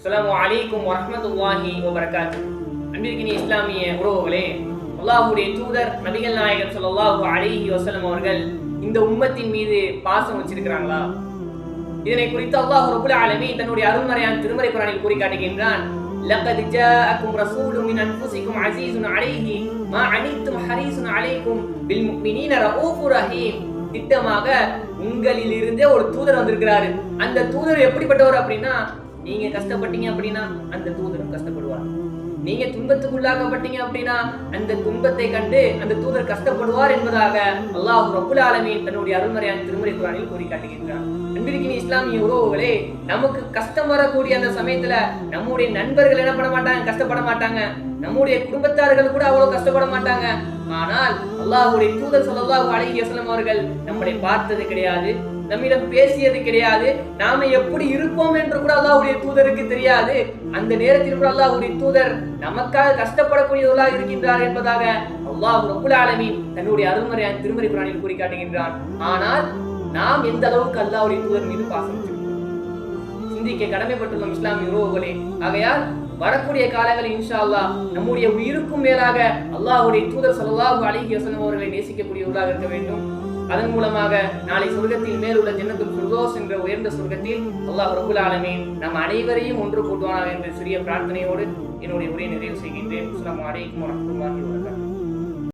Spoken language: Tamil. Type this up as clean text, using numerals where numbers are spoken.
அஸ்ஸலாமு அலைக்கும் வரஹ்மத்துல்லாஹி வபரகாத்துஹு. அன்பிற்கினிய இஸ்லாமிய உறவுகளே, அல்லாஹ்வுடைய தூதர் நபிகள் நாயகம் ஸல்லல்லாஹு அலைஹி வஸல்லம் அவர்கள் இந்த உம்மத்தின் மீது பாசம் வச்சிருக்கிறாங்களா? இதனை குறித்து அல்லாஹ் ரப்பல் ஆலமீன் தன்னுடைய அருள்மறையான திருமறை குர்ஆனில் கூறி காட்டுகின்றான். லக்கத் ஜாஅக்கும் ரசூலும் மின் அன்ஃபுசிக்கும் அஸீஸுன் அலைஹி மா அனித்தும் ஹரீஸுன் அலைக்கும் பில் முஃமினீன ரഊஃபுர் ரஹீம். திட்டமாக உங்களில் இருந்தே ஒரு தூதர் வந்திருக்கிறாரு. அந்த தூதர் எப்படிப்பட்டவர் அப்படின்னா, நீங்க கஷ்டப்பட்டீங்க அப்படின்னா அந்த தூதரும் கஷ்டப்படுவார். நீங்க துன்பத்துக்குள்ளாக்கப்பட்டீங்க அப்படின்னா அந்த துன்பத்தை கண்டு அந்த தூதர் கஷ்டப்படுவார் என்பதாக அல்லாஹ் ரப்பல் ஆலமீன் தன்னுடைய அருள்மறையான திருமறை குர்ஆனில் கூறி காட்டுகின்றார். அன்பிற்கினிய இஸ்லாமிய உறவுகளே, நமக்கு கஷ்டம் வரக்கூடிய அந்த சமயத்துல நம்முடைய நண்பர்கள் என்ன பண்ண மாட்டாங்க, கஷ்டப்பட மாட்டாங்க. நம்முடைய குடும்பத்தார்கள் கூட அவ்வளவு கஷ்டப்பட மாட்டாங்க. ஆனால் அல்லாஹ்வுடைய தூதர் ஸல்லல்லாஹு அலைஹி வஸல்லம் அவர்கள் நம்மளை பார்த்தது கிடையாது, நம்மிடம் பேசியது கிடையாது, நாம எப்படி இருப்போம் என்று கூட அல்லாஹ்வுடைய தூதருக்கு தெரியாது. அந்த நேரத்தில் கூட அல்லாஹ்வுடைய தூதர் நமக்காக கஷ்டப்படக்கூடியவர்களாக இருக்கின்றார் என்பதாக அல்லாஹ் ரப்பல் ஆலமீன் தன்னுடைய அருள்மறையான திருமறை குர்ஆனில் கூறி காட்டுகின்றான். ஆனால் நாம் எந்த அளவுக்கு அல்லாஹ்வுடைய தூதர் மீது பாசம் வச்சிருக்கோம் சிந்திக்க கடமைப்பட்டுள்ளோம் இஸ்லாமிய உறவுகளே. ஆகையால் வரக்கூடிய காலங்களில் இன்ஷா அல்லாஹ் நம்முடைய உயிருக்கும் மேலாக அல்லாஹ்வுடைய தூதர் ஸல்லல்லாஹு அலைஹி வஸல்லம் அவர்களை நேசிக்கக்கூடியவர்களாக இருக்க வேண்டும். அதன் மூலமாக நாளை சொர்க்கத்தில் மேல் உள்ள ஜன்னத்துல் ஃபிர்தௌஸ் என்ற உயர்ந்த சொர்க்கத்தில் அல்லாஹ் ரப்பல் ஆலமீன் நம் அனைவரையும் ஒன்று கூட்டுவானாக என்ற சிறிய பிரார்த்தனையோடு என்னுடைய உரையை நிறைவு செய்கின்றேன். அஸ்ஸலாமு அலைக்கும் வரஹ்மத்துல்லாஹி வபரகாத்துஹு.